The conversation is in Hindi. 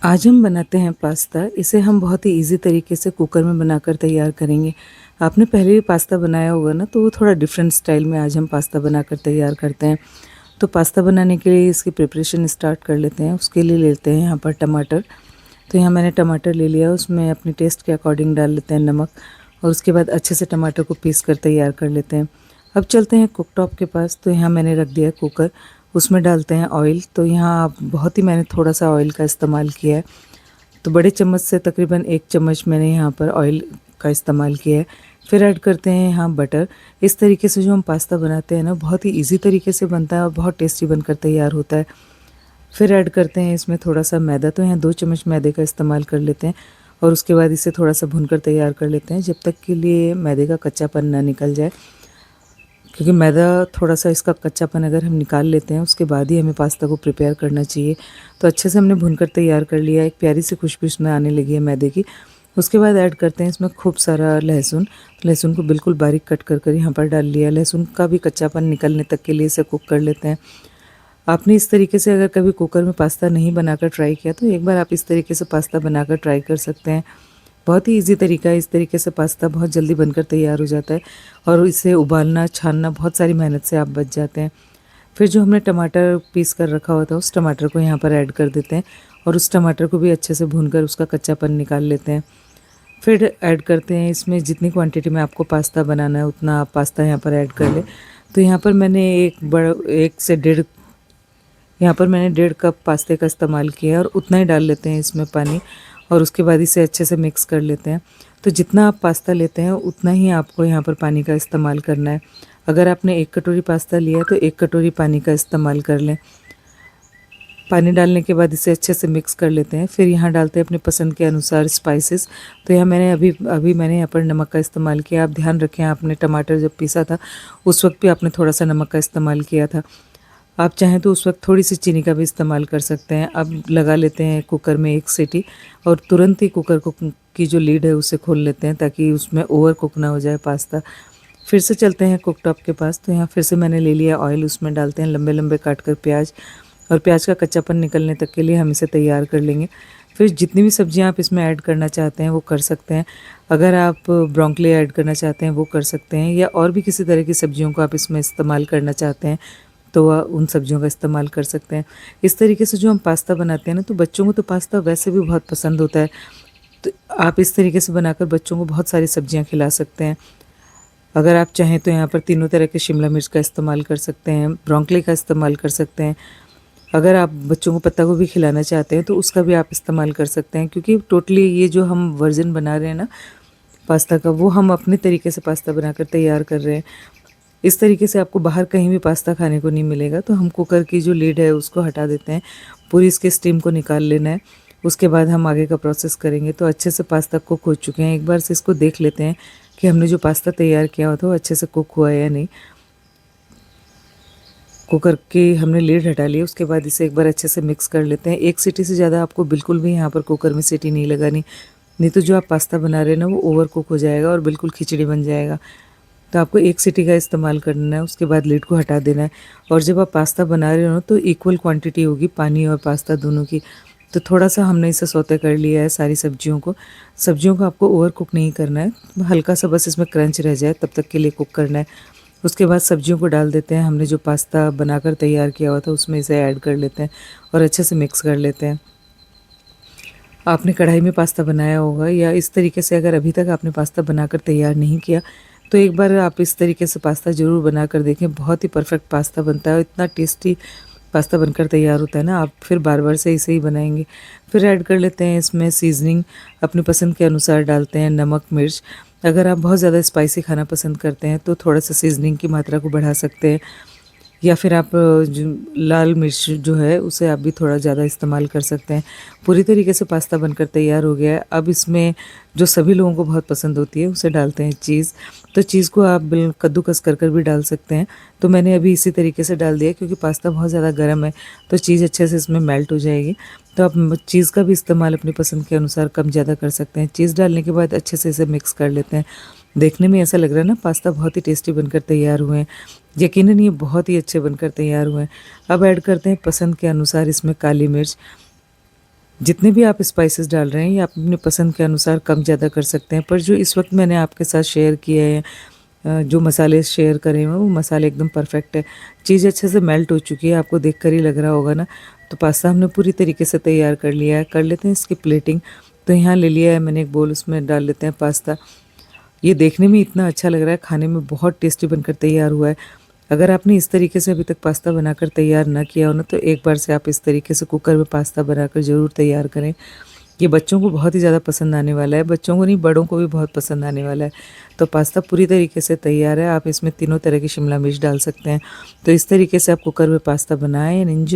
आज हम बनाते हैं पास्ता। इसे हम बहुत ही इजी तरीके से कुकर में बनाकर तैयार करेंगे। आपने पहले भी पास्ता बनाया होगा ना, तो वो थोड़ा डिफरेंट स्टाइल में आज हम पास्ता बनाकर तैयार करते हैं। तो पास्ता बनाने के लिए इसकी प्रिपरेशन स्टार्ट कर लेते हैं। उसके लिए लेते हैं यहाँ पर टमाटर। तो यहाँ मैंने टमाटर ले लिया, उसमें अपने टेस्ट के अकॉर्डिंग डाल लेते हैं नमक, और उसके बाद अच्छे से टमाटर को पीस कर तैयार कर लेते हैं। अब चलते हैं कुक टॉप के पास। तो यहाँ मैंने रख दिया कुकर, उसमें डालते हैं ऑयल। तो यहाँ बहुत ही मैंने थोड़ा सा ऑयल का इस्तेमाल किया है। तो बड़े चम्मच से तकरीबन 1 चम्मच मैंने यहाँ पर ऑयल का इस्तेमाल किया है। फिर ऐड करते हैं यहाँ बटर। इस तरीके से जो हम पास्ता बनाते हैं ना, बहुत ही इजी तरीके से बनता है और बहुत टेस्टी बनकर तैयार होता है। फिर ऐड करते हैं इसमें थोड़ा सा मैदा। तो यहाँ 2 चम्मच मैदे का इस्तेमाल कर लेते हैं, और उसके बाद इसे थोड़ा सा भूनकर तैयार कर लेते हैं, जब तक के लिए मैदे का कच्चापन ना निकल जाए। क्योंकि मैदा थोड़ा सा इसका कच्चापन अगर हम निकाल लेते हैं, उसके बाद ही हमें पास्ता को प्रिपेयर करना चाहिए। तो अच्छे से हमने भूनकर तैयार कर लिया। एक प्यारी सी खुशबू इसमें आने लगी है मैदे की। उसके बाद ऐड करते हैं इसमें खूब सारा लहसुन। लहसुन को बिल्कुल बारीक कट कर कर यहाँ पर डाल लिया। लहसुन का भी कच्चापन निकलने तक के लिए इसे कुक कर लेते हैं। आपने इस तरीके से अगर कभी कुकर में पास्ता नहीं बनाकर ट्राई किया, तो एक बार आप इस तरीके से पास्ता बनाकर ट्राई कर सकते हैं। बहुत ही इजी तरीका है। इस तरीके से पास्ता बहुत जल्दी बनकर तैयार हो जाता है, और इसे उबालना छानना बहुत सारी मेहनत से आप बच जाते हैं। फिर जो हमने टमाटर पीस कर रखा हुआ था, उस टमाटर को यहाँ पर ऐड कर देते हैं, और उस टमाटर को भी अच्छे से भूनकर उसका कच्चापन निकाल लेते हैं। फिर ऐड करते हैं इसमें जितनी क्वांटिटी में आपको पास्ता बनाना है, उतना आप पास्ता यहाँ पर ऐड कर लें। तो यहाँ पर मैंने 1 कप पास्ते का इस्तेमाल किया है, और उतना ही डाल लेते हैं इसमें पानी, और उसके बाद इसे अच्छे से मिक्स कर लेते हैं। तो जितना आप पास्ता लेते हैं, उतना ही आपको यहाँ पर पानी का इस्तेमाल करना है। अगर आपने 1 कटोरी पास्ता लिया है, तो 1 कटोरी पानी का इस्तेमाल कर लें। पानी डालने के बाद इसे अच्छे से मिक्स कर लेते हैं। फिर यहाँ डालते हैं अपने पसंद के अनुसार स्पाइसेस। तो यहाँ मैंने अभी मैंने यहाँ पर नमक का इस्तेमाल किया। आप ध्यान रखें, आपने टमाटर जब पीसा था, उस वक्त भी आपने थोड़ा सा नमक का इस्तेमाल किया था। आप चाहें तो उस वक्त थोड़ी सी चीनी का भी इस्तेमाल कर सकते हैं। अब लगा लेते हैं कुकर में 1 सीटी, और तुरंत ही कुकर को की जो लीड है उसे खोल लेते हैं, ताकि उसमें ओवर कुक ना हो जाए पास्ता। फिर से चलते हैं कुक टॉप के पास। तो यहाँ फिर से मैंने ले लिया ऑयल। उसमें डालते हैं लंबे लंबे काट कर प्याज, और प्याज का कच्चापन निकलने तक के लिए हम इसे तैयार कर लेंगे। फिर जितनी भी सब्जियां आप इसमें ऐड करना चाहते हैं वो कर सकते हैं। अगर आप ब्रोंकली ऐड करना चाहते हैं वो कर सकते हैं, या और भी किसी तरह की सब्जियों को आप इसमें इस्तेमाल करना चाहते हैं तो वह उन सब्जियों का इस्तेमाल कर सकते हैं। इस तरीके से जो हम पास्ता बनाते हैं ना, तो बच्चों को तो पास्ता वैसे भी बहुत पसंद होता है। तो आप इस तरीके से बनाकर बच्चों को बहुत सारी सब्जियां खिला सकते हैं। अगर आप चाहें तो यहाँ पर तीनों तरह के शिमला मिर्च का इस्तेमाल कर सकते हैं, ब्रोंकली का इस्तेमाल कर सकते हैं। अगर आप बच्चों को पत्ता गोभी खिलाना चाहते हैं, तो उसका भी आप इस्तेमाल कर सकते हैं। क्योंकि टोटली ये जो हम वर्जन बना रहे हैं ना पास्ता का, वो हम अपने तरीके से पास्ता बनाकर तैयार कर रहे हैं। इस तरीके से आपको बाहर कहीं भी पास्ता खाने को नहीं मिलेगा। तो हम कुकर की जो लीड है उसको हटा देते हैं, पूरी इसके स्टीम को निकाल लेना है। उसके बाद हम आगे का प्रोसेस करेंगे। तो अच्छे से पास्ता कुक हो चुके हैं। एक बार से इसको देख लेते हैं कि हमने जो पास्ता तैयार किया हुआ था वो अच्छे से कुक हुआ है या नहीं। कुकर की हमने लीड हटा ली। उसके बाद इसे एक बार अच्छे से मिक्स कर लेते हैं। 1 सीटी से ज़्यादा आपको बिल्कुल भी यहाँ पर कुकर में सीटी नहीं लगानी, नहीं तो जो आप पास्ता बना रहे हैं ना, वो ओवर कुक हो जाएगा और बिल्कुल खिचड़ी बन जाएगा। तो आपको 1 सीटी का इस्तेमाल करना है। उसके बाद लीड को हटा देना है। और जब आप पास्ता बना रहे हो तो इक्वल क्वांटिटी होगी पानी और पास्ता दोनों की। तो थोड़ा सा हमने इसे सौते कर लिया है सारी सब्जियों को आपको ओवर कुक नहीं करना है, हल्का सा बस इसमें क्रंच रह जाए तब तक के लिए कुक करना है। उसके बाद सब्जियों को डाल देते हैं। हमने जो पास्ता बनाकर तैयार किया हुआ था उसमें इसे ऐड कर लेते हैं, और अच्छे से मिक्स कर लेते हैं। आपने कढ़ाई में पास्ता बनाया होगा, या इस तरीके से अगर अभी तक आपने पास्ता बनाकर तैयार नहीं किया, तो एक बार आप इस तरीके से पास्ता ज़रूर बना कर देखें। बहुत ही परफेक्ट पास्ता बनता है, इतना टेस्टी पास्ता बनकर तैयार होता है ना, आप फिर बार बार से इसे ही बनाएंगे। फिर ऐड कर लेते हैं इसमें सीजनिंग। अपनी पसंद के अनुसार डालते हैं नमक मिर्च। अगर आप बहुत ज़्यादा स्पाइसी खाना पसंद करते हैं तो थोड़ा सा सीजनिंग की मात्रा को बढ़ा सकते हैं, या फिर आप जो लाल मिर्च जो है उसे आप भी थोड़ा ज़्यादा इस्तेमाल कर सकते हैं। पूरी तरीके से पास्ता बनकर तैयार हो गया है। अब इसमें जो सभी लोगों को बहुत पसंद होती है उसे डालते हैं चीज़। तो चीज़ को आप कद्दूकस कर कर भी डाल सकते हैं। तो मैंने अभी इसी तरीके से डाल दिया, क्योंकि पास्ता बहुत ज़्यादा गर्म है तो चीज़ अच्छे से इसमें मेल्ट हो जाएगी। तो आप चीज़ का भी इस्तेमाल अपनी पसंद के अनुसार कम ज़्यादा कर सकते हैं। चीज़ डालने के बाद अच्छे से इसे मिक्स कर लेते हैं। देखने में ऐसा लग रहा है ना, पास्ता बहुत ही टेस्टी बनकर तैयार हुए हैं। यकीनन ये बहुत ही अच्छे बनकर तैयार हुए हैं। अब ऐड करते हैं पसंद के अनुसार इसमें काली मिर्च। जितने भी आप स्पाइसेस डाल रहे हैं ये आप अपने पसंद के अनुसार कम ज़्यादा कर सकते हैं, पर जो इस वक्त मैंने आपके साथ शेयर किए हैं, जो मसाले शेयर करे हुए हैं वो मसाले एकदम परफेक्ट है। चीज़ अच्छे से मेल्ट हो चुकी है, आपको देख कर ही लग रहा होगा ना। तो पास्ता हमने पूरी तरीके से तैयार कर लिया है। कर लेते हैं इसकी प्लेटिंग। तो यहाँ ले लिया है मैंने एक बोल, उसमें डाल लेते हैं पास्ता। ये देखने में इतना अच्छा लग रहा है, खाने में बहुत टेस्टी बनकर तैयार हुआ है। अगर आपने इस तरीके से अभी तक पास्ता बनाकर तैयार ना किया हो ना, तो एक बार से आप इस तरीके से कुकर में पास्ता बनाकर ज़रूर तैयार करें। ये बच्चों को बहुत ही ज़्यादा पसंद आने वाला है, बच्चों को नहीं बड़ों को भी बहुत पसंद आने वाला है। तो पास्ता पूरी तरीके से तैयार है। आप इसमें तीनों तरह की शिमला मिर्च डाल सकते हैं। तो इस तरीके से आप कुकर में पास्ता बनाएं एंड एंजॉय।